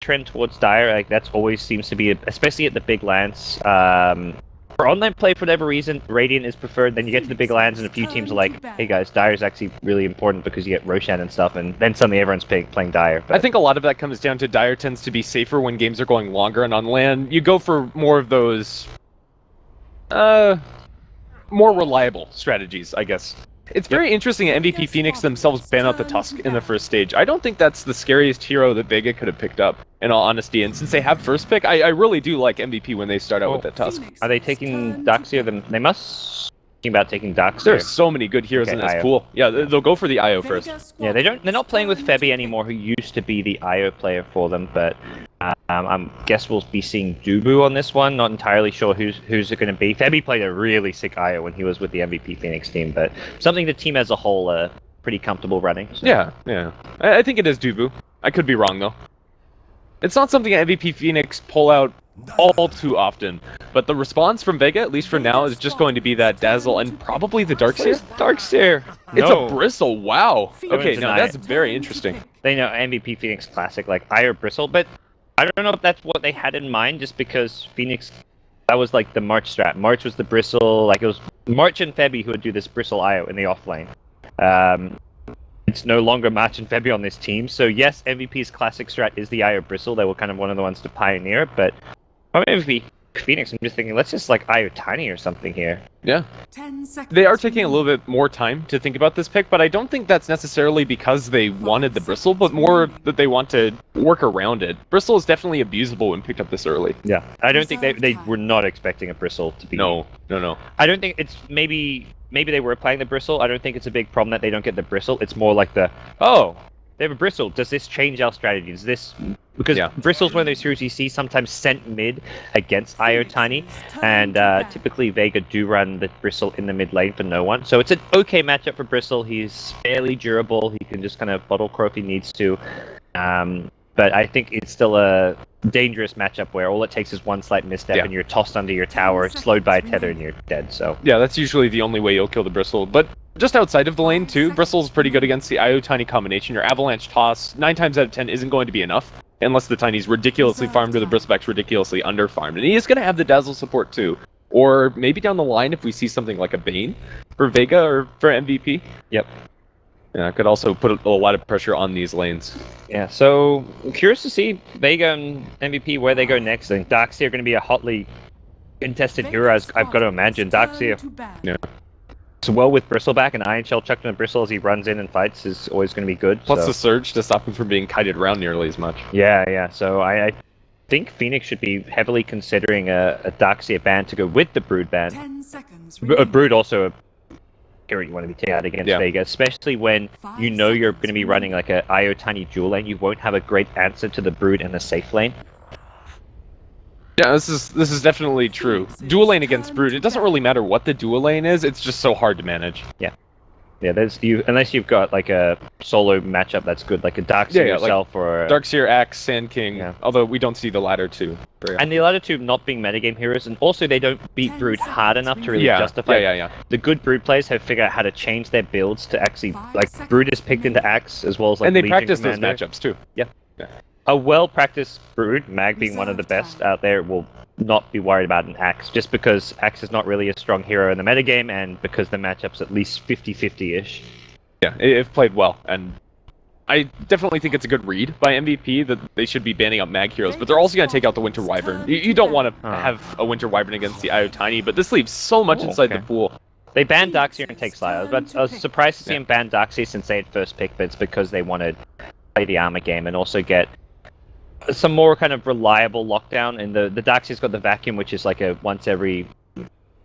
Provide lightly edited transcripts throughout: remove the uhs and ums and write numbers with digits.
trend towards Dire. Like that's always seems to be, especially at the big lands. For online play, for whatever reason, Radiant is preferred. Then you get to the big lands, and a few teams are like, "Hey guys, Dire is actually really important because you get Roshan and stuff." And then suddenly everyone's playing Dire. But I think a lot of that comes down to Dire tends to be safer when games are going longer, and on LAN you go for more of those, more reliable strategies, I guess. It's very interesting that MVP Phoenix themselves ban out the Tusk in the first stage. I don't think that's the scariest hero that Vega could have picked up, in all honesty. And since they have first pick, I really do like MVP when they start out with that Tusk. Are they taking Darkseer? Then they must thinking about taking Darkseer. There's so many good heroes in this pool. Yeah, they'll go for the IO first. Yeah, they're not playing with Febby anymore, who used to be the IO player for them, but I guess we'll be seeing Dubu on this one. Not entirely sure who's it going to be. Febby played a really sick IO when he was with the MVP Phoenix team, but something the team as a whole pretty comfortable running. So. Yeah. I think it is Dubu. I could be wrong though. It's not something MVP Phoenix pull out all too often, but the response from Vega, at least for now, is just going to be that Dazzle and probably the Darkseer. Darkseer. It's a Bristle. Wow. Okay, now that's very interesting. They know MVP Phoenix Classic, like IO Bristle, but I don't know if that's what they had in mind, just because Phoenix, that was like the March strat. March was the Bristle, like it was March and Febby who would do this Bristle IO in the offlane. It's no longer March and Febby on this team, so yes, MVP's classic strat is the IO Bristle. They were kind of one of the ones to pioneer it, but from MVP Phoenix, I'm just thinking, let's just like IO Tiny or something here. Yeah. They are taking a little bit more time to think about this pick, but I don't think that's necessarily because they wanted the Bristle, but more that they want to work around it. Bristle is definitely abusable when picked up this early. Yeah, I don't think they were not expecting a Bristle to be... No. I don't think it's... Maybe they were playing the Bristle. I don't think it's a big problem that they don't get the Bristle. It's more like the, oh, they have a Bristle. Does this change our strategy? Does this... Because Bristle's one of those heroes you see sometimes sent mid against IO Tiny, and typically Vega do run the Bristle in the mid lane for no one. So it's an okay matchup for Bristle. He's fairly durable. He can just kind of bottle crow if he needs to. But I think it's still a dangerous matchup where all it takes is one slight misstep and you're tossed under your tower, slowed by a tether, and you're dead. So yeah, that's usually the only way you'll kill the Bristle. But just outside of the lane too, Bristle's pretty good against the IO Tiny combination. Your Avalanche toss 9 times out of 10 isn't going to be enough unless the Tiny's ridiculously farmed or the Bristleback's ridiculously underfarmed. And he is going to have the Dazzle support too. Or maybe down the line if we see something like a Bane for Vega or for MVP. Yep. Yeah, could also put a lot of pressure on these lanes. Yeah, so I'm curious to see Vega and MVP where they go next. I think Darkseer are going to be a hotly contested hero, as I've got to imagine. Darkseer, so well with Bristleback, and Iron Shell chucked on a Bristle as he runs in and fights is always going to be good. Plus the Surge to stop him from being kited around nearly as much. Yeah. So I think Phoenix should be heavily considering a Darkseer ban to go with the Brood ban. 10 seconds. Brood also a hero you want to be taking out against Vega, especially when you know you're going to be running like a IO Tiny dual lane. You won't have a great answer to the Brood in the safe lane. Yeah, this is definitely true. Dual lane against Brood, it doesn't really matter what the dual lane is, it's just so hard to manage. Yeah, unless you've got like a solo matchup that's good, like a Darkseer yourself, like or Darkseer, Axe, Sand King. Yeah. Although we don't see the latter two. And the latter two not being metagame heroes, and also they don't beat Brood hard enough to really justify. Yeah. The good Brood players have figured out how to change their builds to actually like Brood is picked into Axe as well as like. And they Legion practice Commander. those matchups too. Yeah. A well-practiced Brood, Mag being one of the best out there, will not be worried about an Axe, just because Axe is not really a strong hero in the metagame, and because the matchup's at least 50-50-ish. Yeah, it played well, and I definitely think it's a good read by MVP that they should be banning out Mag heroes, but they're also going to take out the Winter Wyvern. You don't want to have a Winter Wyvern against the IO Tiny, but this leaves so much inside the pool. They banned Darkseer and take Slayer, but I was surprised to see him ban Darkseer since they had first pick, but it's because they wanted to play the armor game and also get some more kind of reliable lockdown. And the Darkseer's got the vacuum, which is like a once every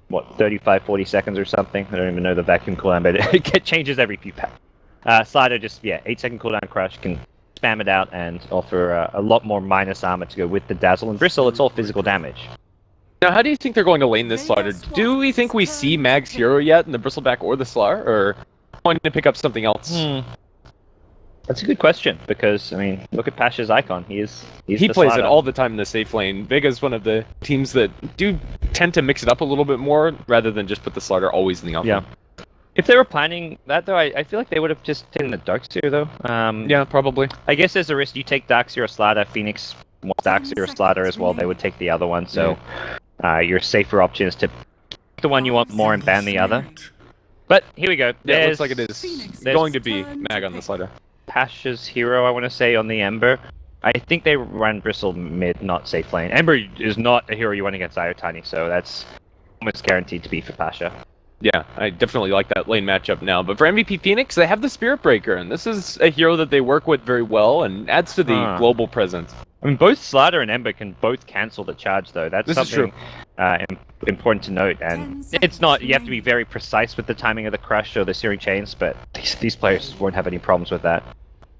35-40 seconds or something. I don't even know the vacuum cooldown, but it changes every few packs. Slider just 8-second cooldown crush, can spam it out and offer a lot more minus armor to go with the Dazzle. And Bristle, it's all physical damage. Now, how do you think they're going to lane this Slider? Do we think we see Mag's hero yet in the Bristleback or the Slar, or going to pick up something else? That's a good question, because, I mean, look at Pasha's icon. He plays it all the time in the safe lane. Vega's one of the teams that do tend to mix it up a little bit more, rather than just put the Slider always in the off lane. If they were planning that, though, I feel like they would have just taken the Darkseer, though. Yeah, probably. I guess there's a risk you take Darkseer or Slider. Phoenix more stacks of your slider as well, they would take the other one. So your safer option is to pick the one you want more and ban the other. But here we go. Yeah, it looks like it is going to be Mag on the slider. Pasha's hero, I want to say, on the Ember. I think they ran Bristle mid, not safe lane. Ember is not a hero you want against Iotani, so that's almost guaranteed to be for Pasha. Yeah, I definitely like that lane matchup now. But for MVP Phoenix, they have the Spirit Breaker, and this is a hero that they work with very well and adds to the global presence. I mean, both Slider and Ember can both cancel the charge, though. That's something important to note. And it's not, you have to be very precise with the timing of the crush or the searing chains, but these players won't have any problems with that.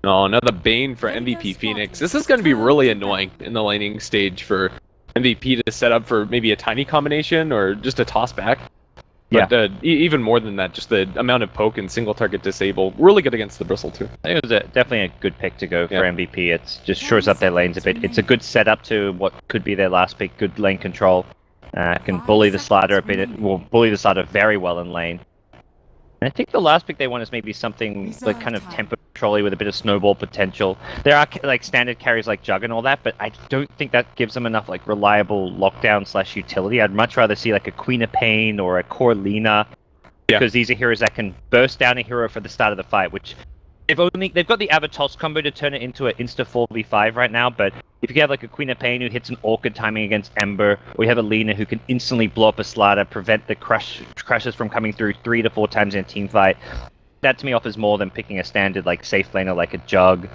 No, another Bane for MVP Phoenix. This is going to be really annoying in the laning stage for MVP to set up for maybe a tiny combination or just a toss back. But even more than that, just the amount of poke and single target disable, really good against the Bristle too. I think it was definitely a good pick to go for MVP. It just shores up their lanes a bit. It's a good setup to what could be their last pick, good lane control. Can bully the slider a bit, will bully the slider very well in lane. And I think the last pick they want is maybe something like kind of tempo trolley with a bit of snowball potential. There are like standard carries like Jug and all that, but I don't think that gives them enough like reliable lockdown / utility. I'd much rather see like a Queen of Pain or a Corlina, because these are heroes that can burst down a hero for the start of the fight, which they've got the Avatos combo to turn it into an insta 4v5 right now, but if you have like a Queen of Pain who hits an Orchid timing against Ember, or you have a Lina who can instantly blow up a slider, prevent the crushes from coming through 3 to 4 times in a team fight, that to me offers more than picking a standard like safe laner like a Jug.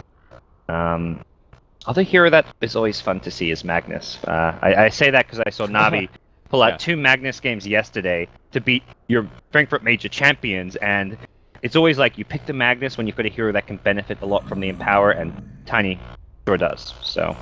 Other hero that is always fun to see is Magnus. I say that because I saw Navi pull out 2 Magnus games yesterday to beat your Frankfurt Major champions, and it's always like you pick the Magnus when you've got a hero that can benefit a lot from the Empower, and Tiny sure does. So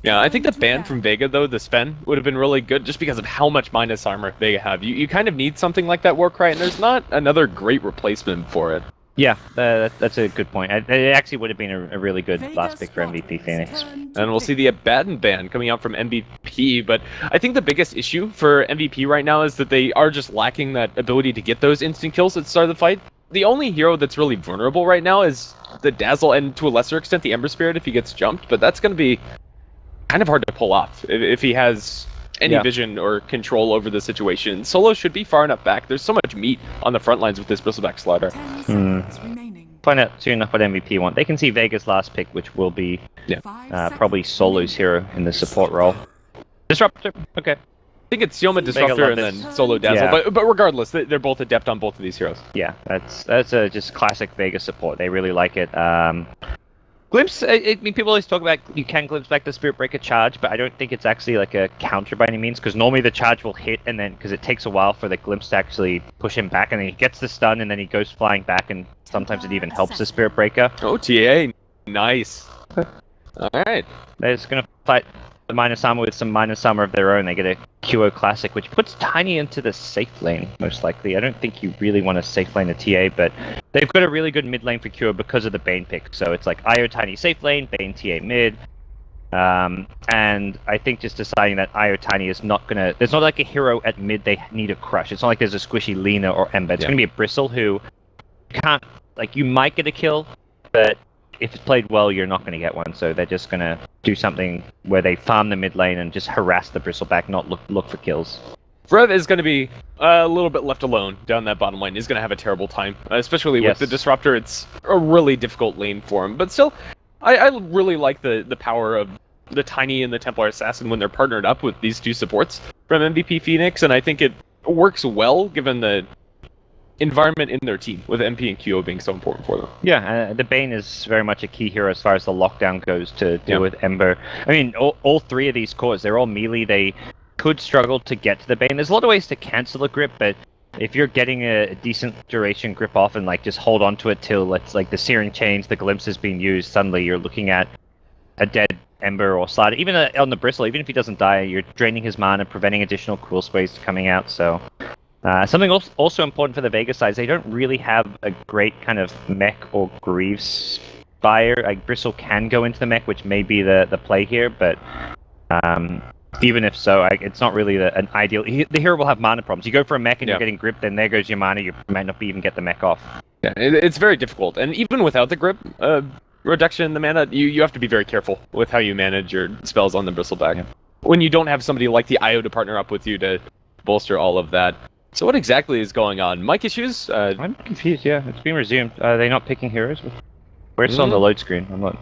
yeah, I think the ban from Vega though, the Sven, would have been really good just because of how much minus armor Vega have. You kind of need something like that Warcry, and there's not another great replacement for it. Yeah, that's a good point. It actually would have been a really good last pick for MVP Phoenix. And we'll see the Abaddon ban coming out from MVP, but I think the biggest issue for MVP right now is that they are just lacking that ability to get those instant kills at the start of the fight. The only hero that's really vulnerable right now is the Dazzle, and to a lesser extent the Ember Spirit if he gets jumped, but that's going to be kind of hard to pull off if he has any vision or control over the situation. Solo should be far enough back. There's so much meat on the front lines with this Bristleback slider. Find out soon enough what MVP want. They can see Vega's last pick, which will be probably Solo's hero in the support role. Disruptor, okay. I think it's Yoma Disruptor and then Solo Dazzle, but regardless, they're both adept on both of these heroes. Yeah, that's just classic Vega support. They really like it. Glimpse, I mean, people always talk about you can glimpse back the Spirit Breaker charge, but I don't think it's actually like a counter by any means, because normally the charge will hit, and then, because it takes a while for the Glimpse to actually push him back, and then he gets the stun, and then he goes flying back, and sometimes it even helps the Spirit Breaker. Oh, TA, nice. Alright. They're just going to fight the minus armor with some minus armor of their own. They get a QO Classic, which puts Tiny into the safe lane, most likely. I don't think you really want to safe lane a TA, but they've got a really good mid lane for QO because of the Bane pick. So it's like Io Tiny safe lane, Bane TA mid. And I think just deciding that Io Tiny is not going to... There's not like a hero at mid they need a crush. It's not like there's a squishy Lina or Ember. It's going to be a Bristle who can't... Like, you might get a kill, but if it's played well, you're not going to get one. So they're just going to do something where they farm the mid lane and just harass the Bristleback, not look for kills. Rev is going to be a little bit left alone down that bottom lane. He's going to have a terrible time, especially with the Disruptor. It's a really difficult lane for him. But still, I really like the power of the Tiny and the Templar Assassin when they're partnered up with these two supports from MVP Phoenix, and I think it works well given the environment in their team, with MP and QO being so important for them. Yeah, the Bane is very much a key hero as far as the lockdown goes to deal with Ember. I mean, all 3 of these cores, they're all melee. They could struggle to get to the Bane. There's a lot of ways to cancel a grip, but if you're getting a decent duration grip off and like just hold on to it till it's like the Searing Chains, the Glimpse is being used, suddenly you're looking at a dead Ember or Slider. Even on the Bristle, even if he doesn't die, you're draining his mana, preventing additional cool sprays coming out, so... something also important for the Vega side is they don't really have a great kind of mech or Greaves buyer. Like, Bristle can go into the mech, which may be the play here, but even if so, it's not really an ideal... The hero will have mana problems. You go for a mech and you're getting grip, then there goes your mana, you might not even get the mech off. Yeah, it's very difficult. And even without the grip, reduction in the mana, you have to be very careful with how you manage your spells on the Bristleback. When you don't have somebody like the IO to partner up with you to bolster all of that. So what exactly is going on? Mic issues? I'm confused, yeah. It's been resumed. Are they not picking heroes? Where's it on the load screen? I'm not...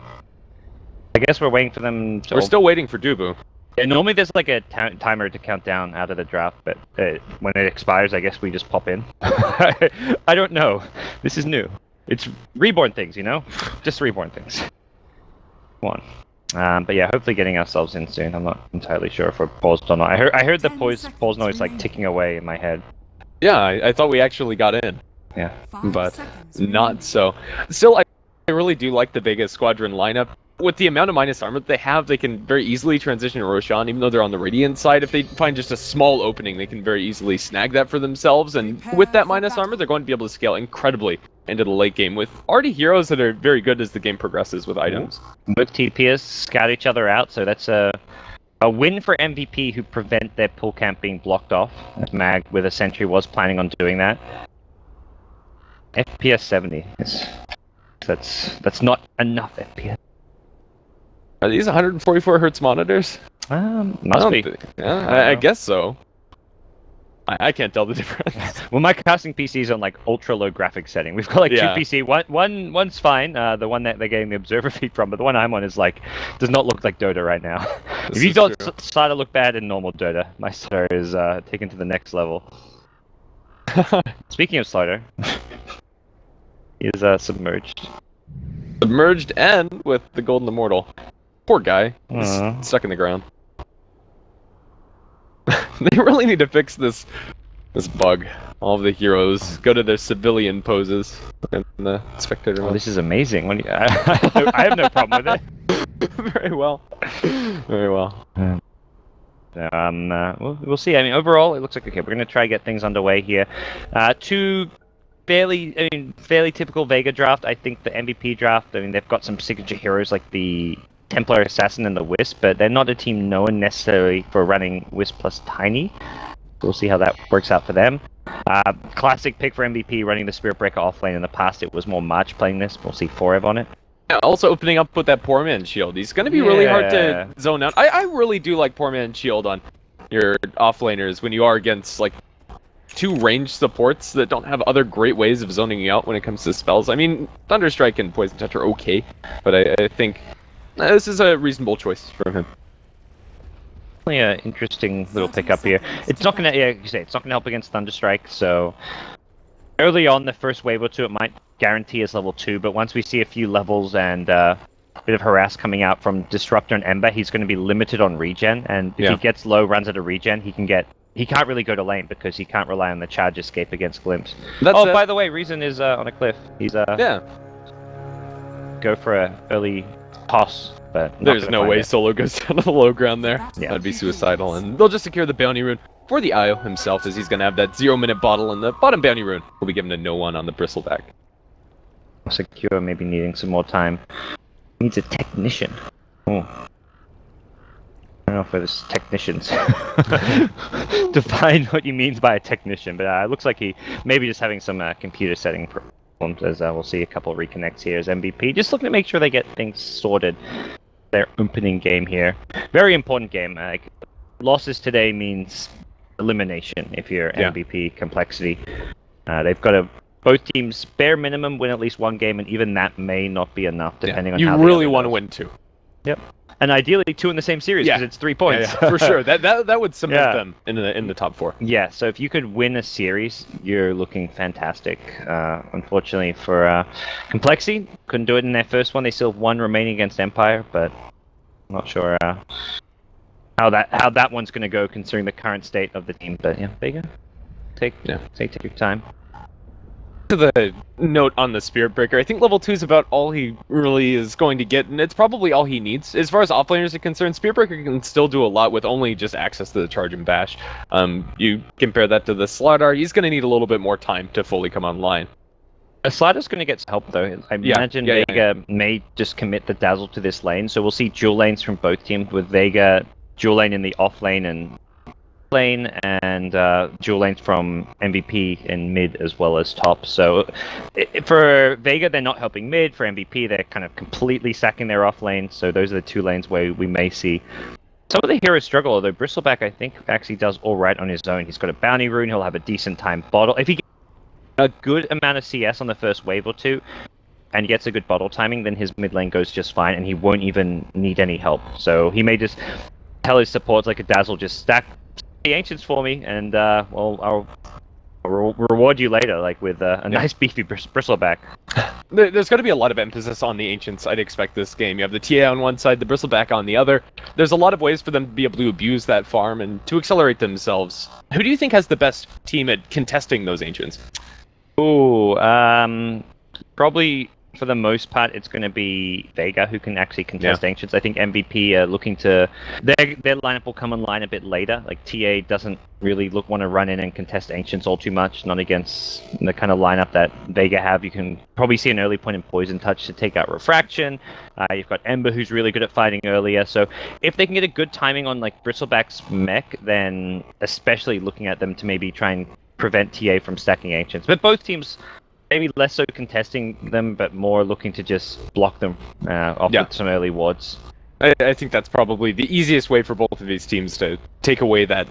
I guess we're waiting for them to... We're still waiting for Dubu. Yeah, normally there's like a timer to count down out of the draft, but when it expires, I guess we just pop in. I don't know. This is new. It's reborn things, you know? Just reborn things. Come on. But yeah, hopefully getting ourselves in soon. I'm not entirely sure if we're paused or not. I heard the pause noise like ticking away in my head. Yeah, I thought we actually got in. Yeah. But not so. Still, I really do like the Vega Squadron lineup. With the amount of minus armor that they have, they can very easily transition to Roshan, even though they're on the Radiant side. If they find just a small opening, they can very easily snag that for themselves. And with that minus armor, they're going to be able to scale incredibly into the late game with already heroes that are very good as the game progresses with items. Both TPs scout each other out, so that's a win for MVP who prevent their pull camp being blocked off. Mag with a sentry was planning on doing that. FPS 70. That's not enough FPS. Are these 144 hertz monitors? Must be. I guess so. I can't tell the difference. Well, my casting PC is on like ultra low graphics setting. We've got like two PC. One's fine. The one that they're getting the observer feed from, but the one I'm on is like does not look like Dota right now. If you don't start to look bad in normal Dota, my starter is taken to the next level. Speaking of starter, he is submerged. Submerged and with the Golden Immortal. Poor guy. He's stuck in the ground. They really need to fix this bug. All of the heroes go to their civilian poses in the spectator mode. This is amazing. I have no problem with it. Very well. Very well. We'll see. I mean, overall, it looks like okay. We're gonna try to get things underway here. Two fairly typical Vega draft. I think the MVP draft. I mean, they've got some signature heroes like the Templar Assassin and the Wisp, but they're not a team known necessarily for running Wisp plus Tiny. We'll see how that works out for them. Classic pick for MVP, running the Spirit Breaker offlane. In the past, it was more March playing this. We'll see Forev on it. Yeah, also opening up with that Poor Man Shield. He's going to be really hard to zone out. I really do like Poor Man Shield on your offlaners when you are against like two ranged supports that don't have other great ways of zoning you out when it comes to spells. I mean, Thunderstrike and Poison Touch are okay, but I think this is a reasonable choice from him. Definitely an interesting little pickup here. It's not gonna, it's not gonna help against Thunderstrike. So early on, the first wave or two, it might guarantee us level 2. But once we see a few levels and a bit of harass coming out from Disruptor and Ember, he's going to be limited on regen. And if he gets low, runs out of regen, he can't really go to lane because he can't rely on the charge escape against Glimpse. By the way, Reason is on a cliff. He's go for a early toss, but there's no way Solo goes down to the low ground there. Yeah. That'd be suicidal, and they'll just secure the bounty rune for the IO himself, as he's going to have that 0-minute bottle, and the bottom bounty rune will be given to no one on the Bristleback. Secure, maybe needing some more time. Needs a technician. Oh. I don't know if there's technicians. Define what you mean by a technician, but it looks like he maybe just having some computer setting problems, as we'll see a couple of reconnects here as MVP. Just looking to make sure they get things sorted. Their opening game here. Very important game. Losses today means elimination if you're MVP complexity. They've got to, both teams, bare minimum win at least one game, and even that may not be enough depending on how you really want to win 2. Yep. And ideally 2 in the same series because it's 3 points. For sure. That would cement them in the top 4. Yeah, so if you could win a series, you're looking fantastic. Unfortunately for Complexity, couldn't do it in their first one. They still have 1 remaining against Empire, but I'm not sure how that one's going to go considering the current state of the team. But yeah, Vega, take your time. To the note on the Spirit Breaker, I think level 2 is about all he really is going to get, and it's probably all he needs. As far as offlaners are concerned, Spirit Breaker can still do a lot with only just access to the charge and bash. You compare that to the Slardar, he's going to need a little bit more time to fully come online. Slider's going to get help though. I imagine Vega may just commit the Dazzle to this lane, so we'll see dual lanes from both teams with Vega dual lane in the off lane and lane and dual lanes from MVP in mid as well as top. So for Vega, they're not helping mid. For MVP, they're kind of completely sacking their off lane. So those are the 2 lanes where we may see some of the heroes struggle, although Bristleback, I think, actually does all right on his own. He's got a bounty rune. He'll have a decent time bottle. If he gets a good amount of CS on the first wave or 2 and gets a good bottle timing, then his mid lane goes just fine and he won't even need any help. So he may just tell his supports like a Dazzle, just stack the Ancients for me, and well, I'll reward you later, like with a nice beefy Bristleback. There's going to be a lot of emphasis on the Ancients, I'd expect, this game. You have the TA on one side, the Bristleback on the other. There's a lot of ways for them to be able to abuse that farm and to accelerate themselves. Who do you think has the best team at contesting those Ancients? Ooh, probably for the most part, it's going to be Vega who can actually contest Ancients. I think MVP are looking to... Their lineup will come online a bit later. Like, TA doesn't really want to run in and contest Ancients all too much, not against the kind of lineup that Vega have. You can probably see an early point in Poison Touch to take out Refraction. You've got Ember, who's really good at fighting earlier. So if they can get a good timing on, like, Bristleback's mech, then especially looking at them to maybe try and prevent TA from stacking Ancients. But both teams... maybe less so contesting them, but more looking to just block them off with some early wards. I think that's probably the easiest way for both of these teams to take away that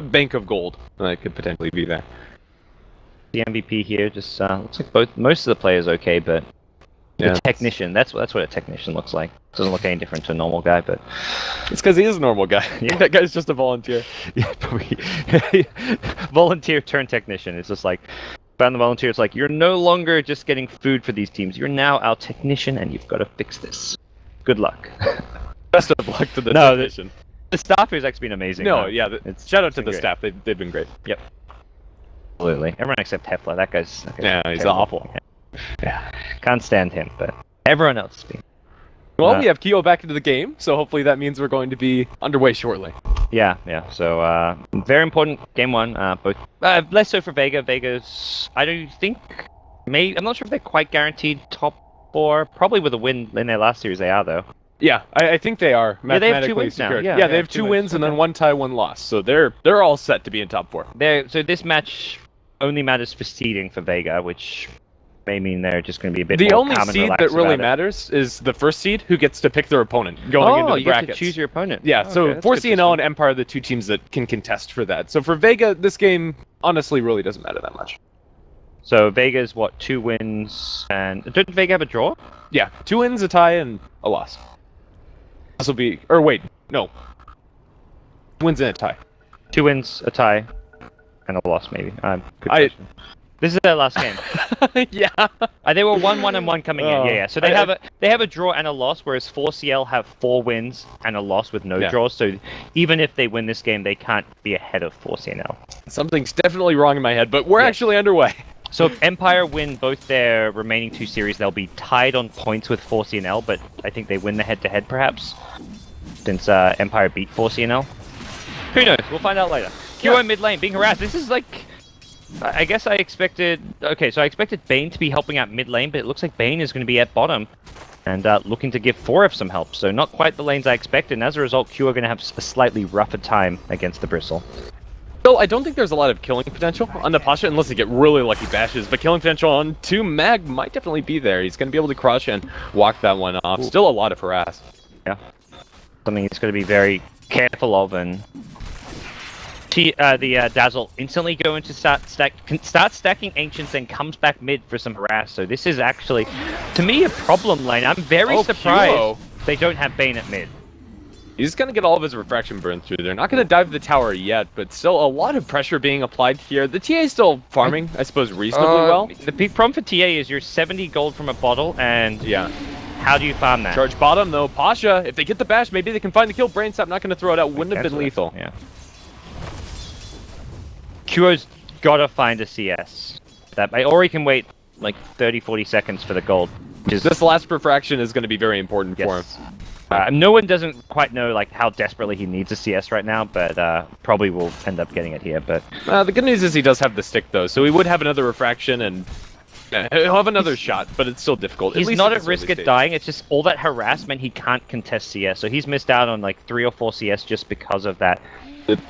bank of gold that could potentially be there. The MVP here just looks like most of the players okay, but the technician, that's what a technician looks like. Doesn't look any different to a normal guy, but it's because he is a normal guy. Yeah. That guy's just a volunteer. Yeah, probably. Volunteer turned technician. It's just like, found the volunteer, it's like, you're no longer just getting food for these teams. You're now our technician, and you've got to fix this. Good luck. Best of luck to the technician. The staff has actually been amazing. No, shout out to the staff. They've been great. Yep. Absolutely. Everyone except Hefla. That guy's he's awful. Yeah. Can't stand him, but everyone else has been. Well, we have Kyo back into the game, so hopefully that means we're going to be underway shortly. Yeah. So, very important game 1. Both less so for Vega. Vega's, I don't think, I'm not sure if they're quite guaranteed top 4. Probably with a win in their last series, they are though. Yeah, I think they are mathematically they have 2 wins secured. now. Yeah, they have 2 wins and then 1 tie, 1 loss. So they're all set to be in top 4. So this match only matters for seeding for Vega, which may mean they're just going to be a bit the more only calm and seed that really matters is the first seed who gets to pick their opponent going into the brackets. You get to choose your opponent. Yeah, so 4CNL and Empire are the 2 teams that can contest for that. So for Vega, this game honestly really doesn't matter that much. So Vega's 2 wins, and did Vega have a draw? Yeah, 2 wins, a tie, and a loss. This will be, or wait, no. Wins and a tie. 2 wins, a tie, and a loss maybe. Good question. This is their last game. Yeah. They were 1-1 and 1 coming in. Yeah. So they have a draw and a loss, whereas 4CL have 4 wins and a loss with no draws. So even if they win this game, they can't be ahead of 4CNL. Something's definitely wrong in my head, but we're actually underway. So if Empire win both their remaining 2 series, they'll be tied on points with 4CNL, but I think they win the head-to-head perhaps, since Empire beat 4CNL. Who knows? We'll find out later. QO mid lane being harassed. This is like... I guess I expected... Okay, so I expected Bane to be helping out mid lane, but it looks like Bane is going to be at bottom and looking to give 4F some help. So not quite the lanes I expected, and as a result, Q are going to have a slightly rougher time against the Bristle. Still, I don't think there's a lot of killing potential on the Pasha unless they get really lucky bashes, but killing potential on 2 Mag might definitely be there. He's going to be able to crush and walk that one off. Ooh. Still a lot of harass. Yeah. Something he's going to be very careful of, and... the Dazzle instantly going to start stacking Ancients and comes back mid for some harass. So this is actually, to me, a problem lane. I'm very surprised they don't have Bane at mid. He's going to get all of his refraction burned through. They're not going to dive the tower yet, but still a lot of pressure being applied here. The TA is still farming, I suppose, reasonably well. The big problem for TA is you're 70 gold from a bottle, and how do you farm that? Charge bottom, though. Pasha, if they get the bash, maybe they can find the kill. Brainsap not going to throw it out. Wouldn't have been lethal. Yeah. QO's gotta find a CS. Or he can wait like 30-40 seconds for the gold. This last refraction is going to be very important for him. No one doesn't quite know like how desperately he needs a CS right now, but probably will end up getting it here. But the good news is he does have the stick though, so he would have another refraction and he'll have another shot, but it's still difficult. He's not at risk at dying. It's just all that harassment he can't contest CS, so he's missed out on like 3 or 4 CS just because of that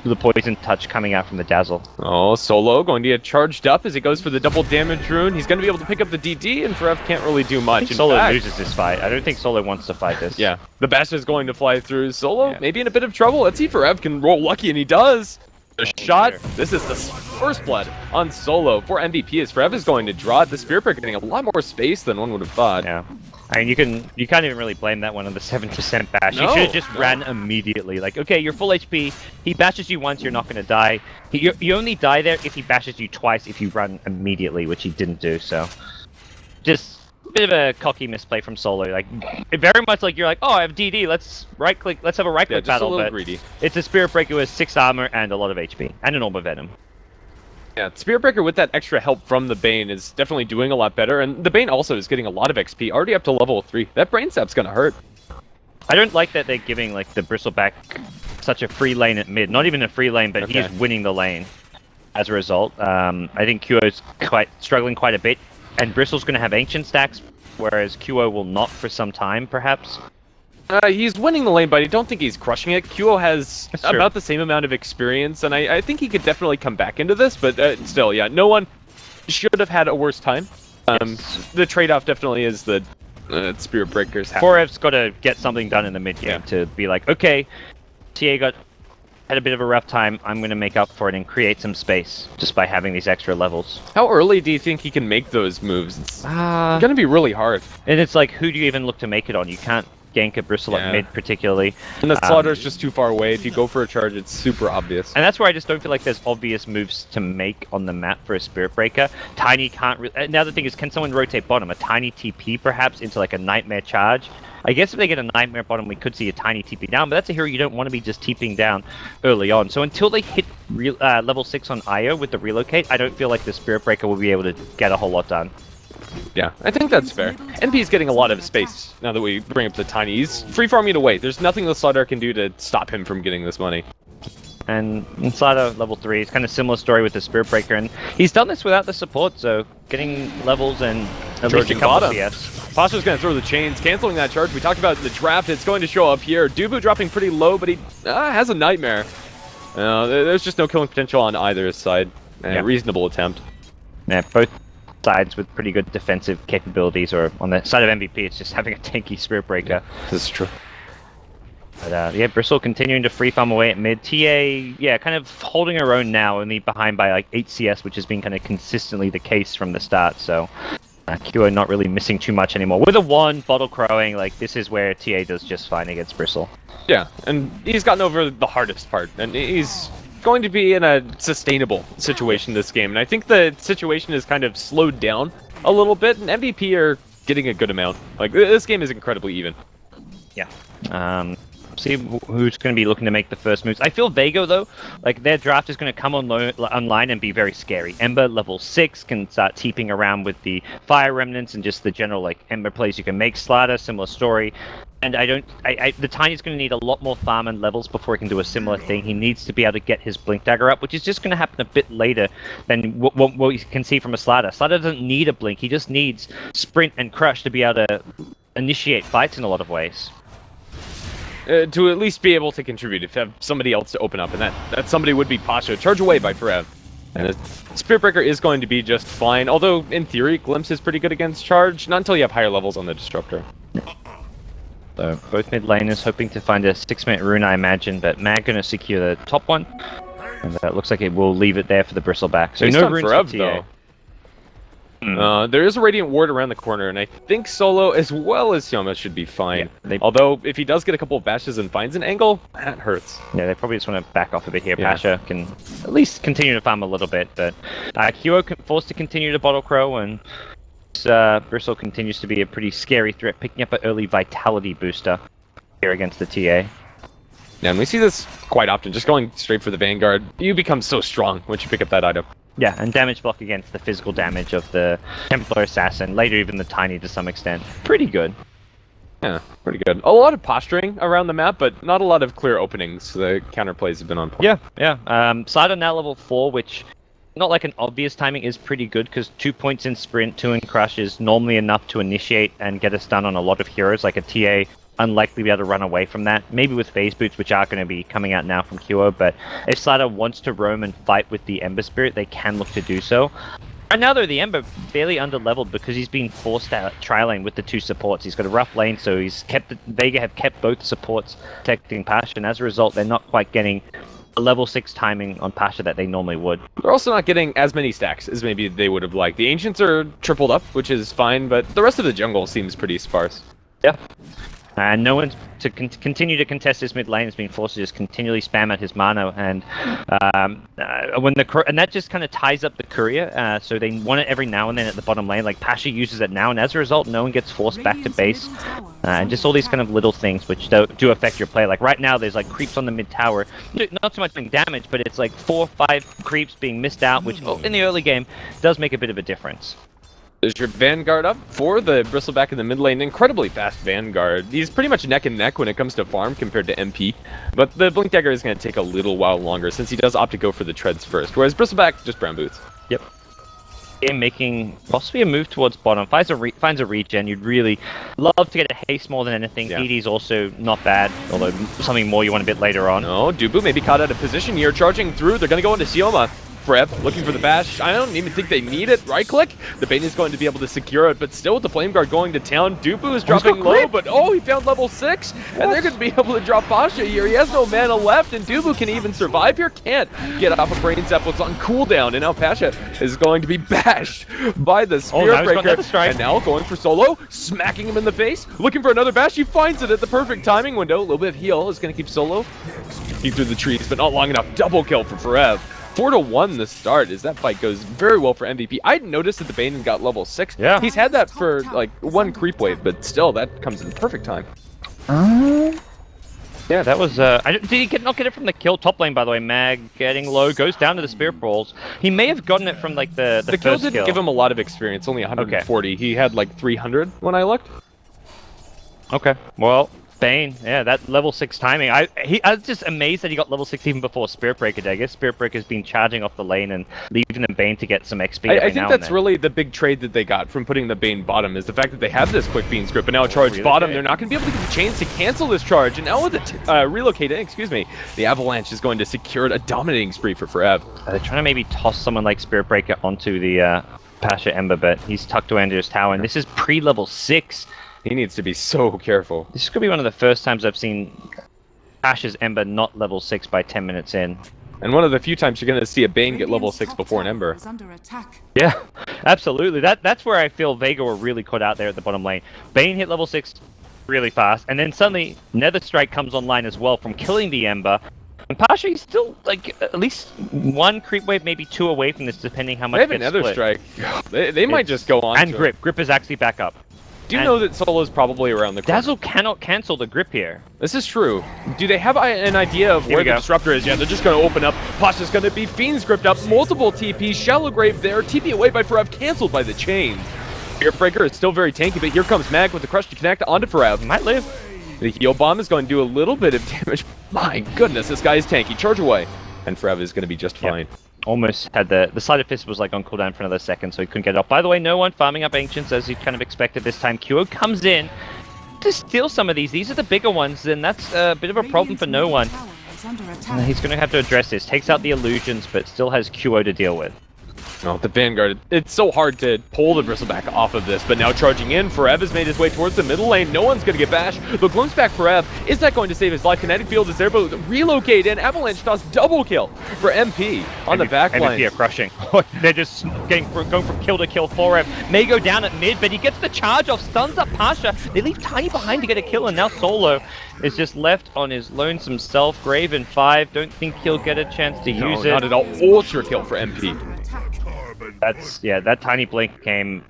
the poison touch coming out from the dazzle. Oh, Solo going to get charged up as he goes for the double damage rune. He's going to be able to pick up the DD, and Forev can't really do much. Solo loses this fight. I don't think Solo wants to fight this. Yeah, the Bastion is going to fly through. Solo maybe in a bit of trouble. Let's see if Forev can roll lucky, and he does. The shot. This is the first blood on Solo for MVP as Forev is going to draw it. The Spirit Breaker getting a lot more space than one would have thought. Yeah. I mean, you can't even really blame that one on the 7% bash. You should have just ran immediately. Like, okay, you're full HP. He bashes you once, you're not going to die. You only die there if he bashes you twice if you run immediately, which he didn't do. So, just a bit of a cocky misplay from Solo. Like, very much like you're like, oh, I have DD. Let's right-click. Let's have a right-click battle. A little greedy. It's a Spirit Breaker with 6 armor and a lot of HP and an Orb of Venom. Yeah, Spirit Breaker with that extra help from the Bane is definitely doing a lot better, and the Bane also is getting a lot of XP, already up to level 3. That Brain Sap's gonna hurt. I don't like that they're giving like the Bristleback such a free lane at mid. Not even a free lane, but he's winning the lane as a result. I think QO's struggling quite a bit, and Bristle's gonna have Ancient stacks, whereas QO will not for some time, perhaps. He's winning the lane, but I don't think he's crushing it. QO has about the same amount of experience, and I think he could definitely come back into this, but still, yeah, no one should have had a worse time. The trade-off definitely is that Spirit Breakers have... Forev's got to get something done in the mid-game to be like, okay, TA had a bit of a rough time, I'm going to make up for it and create some space just by having these extra levels. How early do you think he can make those moves? It's going to be really hard. And it's like, who do you even look to make it on? You can't gank a Bristle at mid particularly. And the Slaughter's just too far away. If you go for a charge, it's super obvious. And that's where I just don't feel like there's obvious moves to make on the map for a Spirit Breaker. Tiny can't really... Now the thing is, can someone rotate bottom? A Tiny TP perhaps into like a Nightmare charge? I guess if they get a Nightmare bottom, we could see a Tiny TP down, but that's a hero you don't want to be just TPing down early on. So until they hit level 6 on IO with the relocate, I don't feel like the Spirit Breaker will be able to get a whole lot done. Yeah, I think that's fair. NP's getting a lot of space now that we bring up the Tiny. He's free farming away. There's nothing the Slaughter can do to stop him from getting this money. And Slaughter level 3 is kind of similar story with the Spirit Breaker, and he's done this without the support, so getting levels and at least a couple of CS. Pasha's going to throw the chains, canceling that charge. We talked about the draft. It's going to show up here. Dubu dropping pretty low, but he has a Nightmare. There's just no killing potential on either side. Reasonable attempt. Yeah, both sides with pretty good defensive capabilities, or on the side of MVP, it's just having a tanky Spirit Breaker. Yeah, this is true. But yeah, Bristle continuing to free farm away at mid. TA, yeah, kind of holding her own now, only behind by like 8 CS, which has been kind of consistently the case from the start, so QO not really missing too much anymore. With a 1, bottle crowing, like this is where TA does just fine against Bristle. Yeah, and he's gotten over the hardest part, and he's going to be in a sustainable situation this game, and I think the situation is kind of slowed down a little bit, and MVP are getting a good amount. Like, this game is incredibly even. Yeah. See who's going to be looking to make the first moves. I feel Vega, though, like their draft is going to come online and be very scary. Ember, level 6, can start TPing around with the Fire Remnants and just the general, like, Ember plays you can make. Slaughter, similar story. And the Tiny's going to need a lot more farm and levels before he can do a similar thing. He needs to be able to get his Blink Dagger up, which is just going to happen a bit later than what you can see from a Slaughter. Slaughter doesn't need a Blink, he just needs Sprint and Crush to be able to initiate fights in a lot of ways. To at least be able to contribute, if you have somebody else to open up, and that somebody would be Pasha. Charge away by Forev. And the Spirit Breaker is going to be just fine, although in theory, Glimpse is pretty good against Charge, not until you have higher levels on the Disruptor. So both mid laners hoping to find a 6-minute rune, I imagine, but Mag going to secure the top one. And it looks like it will leave it there for the Bristleback. So no runes for TA. There is a Radiant Ward around the corner, and I think Solo as well as Yama should be fine. Yeah, although, if he does get a couple of bashes and finds an angle, that hurts. Yeah, they probably just want to back off a bit here. Yeah. Pasha can at least continue to farm a little bit, but QO forced to continue to Bottle Crow, and Bristle continues to be a pretty scary threat, picking up an early Vitality booster here against the TA. Yeah, and we see this quite often, just going straight for the Vanguard. You become so strong once you pick up that item. Yeah, and damage block against the physical damage of the Templar Assassin, later even the Tiny to some extent. Pretty good. Yeah, pretty good. A lot of posturing around the map, but not a lot of clear openings. The counterplays have been on point. Yeah. Slider now level 4, which, not like an obvious timing, is pretty good, because 2 points in Sprint, 2 in Crush is normally enough to initiate and get a stun on a lot of heroes, like a TA unlikely to be able to run away from that. Maybe with phase boots, which are going to be coming out now from QO, but if Slider wants to roam and fight with the Ember Spirit, they can look to do so. Right now, though, the Ember fairly under-leveled because he's been forced out tri-lane with the 2 supports. He's got a rough lane, so Vega have kept both supports protecting Pasha, and as a result, they're not quite getting a level 6 timing on Pasha that they normally would. They're also not getting as many stacks as maybe they would have liked. The Ancients are tripled up, which is fine, but the rest of the jungle seems pretty sparse. Yeah. And no one to continue to contest his mid lane is being forced to just continually spam at his mana, and and that just kind of ties up the courier. So they want it every now and then at the bottom lane. Like Pasha uses it now, and as a result, no one gets forced back to base. And just all these kind of little things which do affect your play. Like right now, there's like creeps on the mid tower, not so much doing damage, but it's like 4 or 5 creeps being missed out, which in the early game does make a bit of a difference. There's your Vanguard up for the Bristleback in the mid lane. Incredibly fast Vanguard. He's pretty much neck and neck when it comes to farm compared to MP. But the Blink Dagger is going to take a little while longer since he does opt to go for the treads first. Whereas Bristleback, just brown boots. Yep. Making possibly a move towards bottom. Finds a regen. You'd really love to get a haste more than anything. Yeah. ED's also not bad, although something more you want a bit later on. No, Dubu may be caught out of position here. Charging through. They're going to go into Sioma. Prep, looking for the bash. I don't even think they need it. Right click. The Bane is going to be able to secure it, but still with the Flame Guard going to town. Dubu is dropping low, but he found level 6, and they're going to be able to drop Pasha here. He has no mana left, and Dubu can even survive here. Can't get off a Brain Zap. What's on cooldown, and now Pasha is going to be bashed by the Spirit Breaker. And now going for solo, smacking him in the face, looking for another bash. He finds it at the perfect timing window. A little bit of heal is going to keep solo. He through the trees, but not long enough. Double kill for Forev. 4-1 the start as that fight goes very well for MVP. I noticed that the Bane got level 6. Yeah. He's had that for like 1 creep wave, but still that comes in perfect time. Yeah, that was did he not get it from the kill top lane, by the way? Mag getting low, goes down to the Spirit Brawls. He may have gotten it from like the kill first didn't give him a lot of experience, only 140. Okay. He had like 300 when I looked. Okay, well, Bane, yeah, that level 6 timing. I was just amazed that he got level 6 even before Spirit Breaker. I guess Spirit Breaker's been charging off the lane and leaving the Bane to get some XP. I think that's really the big trade that they got from putting the Bane bottom, is the fact that they have this quick Bean script, but now a charge bottom. They're not going to be able to get the chains to cancel this charge, and now with the relocating, the Avalanche is going to secure a dominating spree for Forev. They're trying to maybe toss someone like Spirit Breaker onto the Pasha Ember, but he's tucked away under his tower, and this is pre-level 6. He needs to be so careful. This could be one of the first times I've seen Pasha's Ember not level 6 by 10 minutes in. And one of the few times you're going to see a Bane get level 6 before an Ember. Yeah, absolutely. That's where I feel Vega were really caught out there at the bottom lane. Bane hit level 6 really fast, and then suddenly Nether Strike comes online as well from killing the Ember. And Pasha is still like at least 1 creep wave, maybe 2 away from this, depending how much they have a Nether Strike. They might just go on. And Grip. Grip is actually back up. Do you know that Solo is probably around the corner? Dazzle cannot cancel the Grip here. This is true. Do they have an idea of where the Disruptor is? Yeah, they're just going to open up. Pasha's going to be Fiend's gripped up. Multiple TP. Shallow Grave there. TP away by Forev. Canceled by the chain. Spirit Breaker is still very tanky, but here comes Mag with the crush to connect onto Forev. Might live. The heal bomb is going to do a little bit of damage. My goodness, this guy is tanky. Charge away. And Forev is going to be just fine. Almost had the Sleight of Fist was like on cooldown for another second, so he couldn't get it off. By the way, no one farming up Ancients as you kind of expected this time. QO comes in to steal some of these. These are the bigger ones, and that's a bit of a problem for no one. He's going to have to address this. Takes out the illusions, but still has QO to deal with. Oh, the Vanguard. It's so hard to pull the Bristleback off of this, but now charging in, Forev has made his way towards the middle lane. No one's going to get bashed. The glimpse back Forev. Is that going to save his life? Kinetic Field is there, but relocate in. Avalanche toss double kill for MP on the back line. MVP are crushing. They're just going from kill to kill. Forev may go down at mid, but he gets the charge off, stuns up Pasha. They leave Tiny behind to get a kill, and now Solo is just left on his lonesome self. Grave in 5. Don't think he'll get a chance to use it. Not at all. Ultra kill for MP. That Tiny Blink came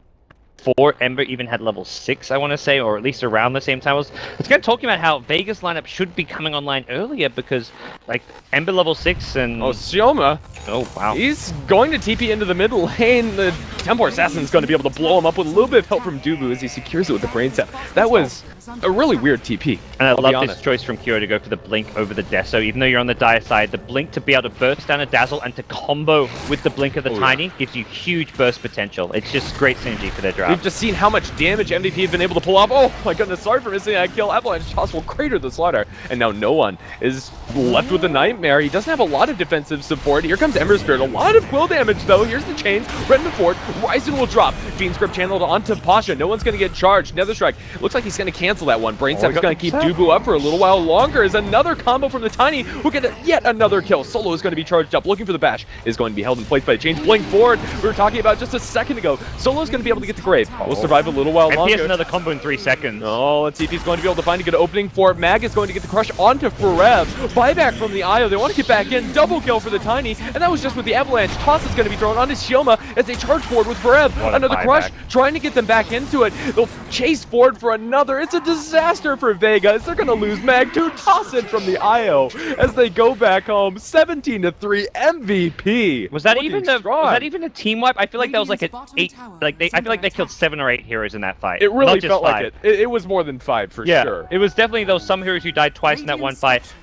before Ember even had level 6, I want to say, or at least around the same time. It's kind of talking about how Vega's lineup should be coming online earlier because, like, Ember level 6 and... Oh, Sioma. Oh, wow. He's going to TP into the middle lane. The Templar Assassin's going to be able to blow him up with a little bit of help from Dubu as he secures it with the Brain Zap. That was a really weird TP. And I I'll be love honest. this choice from Kyo to go for the blink over the Deso. Even though you're on the dire side, the blink to be able to burst down a Dazzle and to combo with the blink of the Tiny gives you huge burst potential. It's just great synergy for their draft. We've just seen how much damage MVP have been able to pull off. Oh my goodness, sorry for missing that kill. Avalanche toss will crater the slaughter. And now no one is left with a nightmare. He doesn't have a lot of defensive support. Here comes Ember Spirit. A lot of quill damage though. Here's the chains. Red in the fort. Ryzen will drop. Fiend's Grip channeled onto Pasha. No one's going to get charged. Nether Strike. Looks like he's going to cancel that one. Brainsap is going to keep Dubu up for a little while longer as another combo from the Tiny who get yet another kill. Solo is going to be charged up. Looking for the bash. Is going to be held in place by the chains. Blink forward. We were talking about just a second ago. Solo is going to be able to get the grave. Will survive a little while MP longer. has another combo in 3 seconds. Oh, let's see if he's going to be able to find a good opening for it. Mag is going to get the crush onto Forev. Buyback from the Io. They want to get back in. Double kill for the Tiny. And that was just with the Avalanche. Toss is going to be thrown onto Shioma as they charge forward with Forev. Another crush. Trying to get them back into it. They'll chase forward for another. It's a disaster for Vega as they're going to lose Mag to Toss it from the Io as they go back home. 17-3 MVP. Was that even a team wipe? I feel like that was like an 8. I feel like they killed 7 or 8 heroes in that fight. It really Not just felt 5. like it. It was more than 5 for sure. It was definitely those some heroes who died twice in that one fight.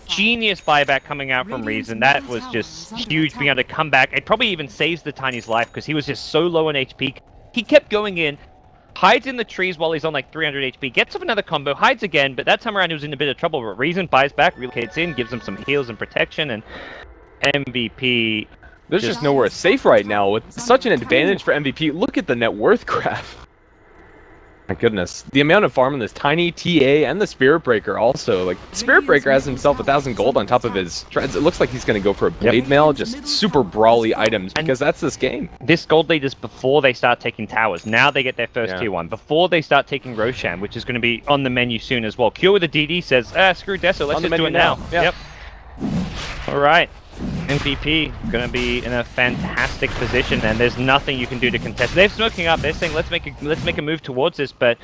Genius buyback coming out from Reason. That was just huge, being able to come back. It probably even saves the Tiny's life because he was just so low on HP. He kept going in, hides in the trees while he's on like 300 HP, gets up another combo, hides again, but that time around he was in a bit of trouble. But Reason buys back, relocates in, gives him some heals and protection, and MVP. There's just nowhere safe right now with such an advantage for MVP. Look at the net worth graph. My goodness. The amount of farm on this Tiny, TA, and the Spirit Breaker also. Like, Spirit Breaker has himself 1,000 gold on top of his treads. It looks like he's going to go for a Blade Mail, just super brawly items, because that's this game. This gold lead is before they start taking towers. Now they get their first tier 1. Before they start taking Roshan, which is going to be on the menu soon as well. Cure with the DD says, screw Deso, let's just do it now. Yep. Alright. MVP going to be in a fantastic position, and there's nothing you can do to contest. They're smoking up. They're saying let's make a move towards this, but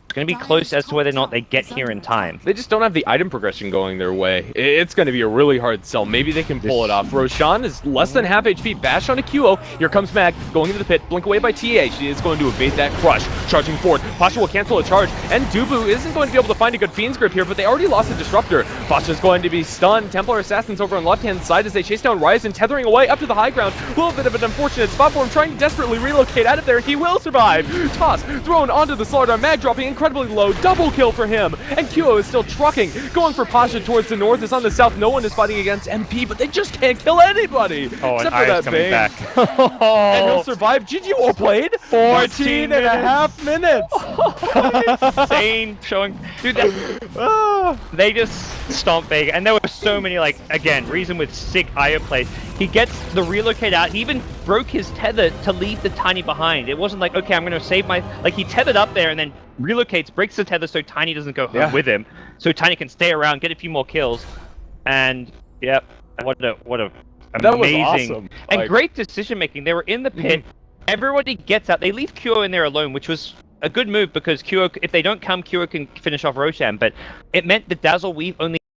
it's going to be close as to whether or not they get here in time. They just don't have the item progression going their way. It's going to be a really hard sell. Maybe they can pull it off. Roshan is less than half HP. Bash on a QO. Here comes Mag going into the pit. Blink away by TA. She is going to evade that crush. Charging forward. Pasha will cancel a charge. And Dubu isn't going to be able to find a good Fiend's Grip here, but they already lost a Disruptor. Pasha's going to be stunned. Templar Assassins over on the left-hand side as they chase down Ryzen, tethering away up to the high ground. A little bit of an unfortunate spot for him, trying to desperately relocate out of there. He will survive. Toss thrown onto the Slardar. Mag dropping incredibly low. Double kill for him. And QO is still trucking. Going for Pasha towards the north. Is on the south. No one is fighting against MP, but they just can't kill anybody. Oh, except and for Aya's that coming Bane. back. And he'll survive. GG well played. 14 and a half minutes. Insane showing. Dude, they just stomped Vega. And there were so many, like, again, Reason with sick Io plays. He gets the relocate out. He even broke his tether to leave the Tiny behind. It wasn't like, okay, I'm going to save my... Like, he tethered up there and then relocates, breaks the tether so Tiny doesn't go home with him. So Tiny can stay around, get a few more kills. And, yep, what a amazing... That was awesome. And like, great decision-making. They were in the pit. Everybody gets out. They leave Kyo in there alone, which was a good move because Kyo, if they don't come, Kyo can finish off Roshan. But it meant the Dazzle Weave only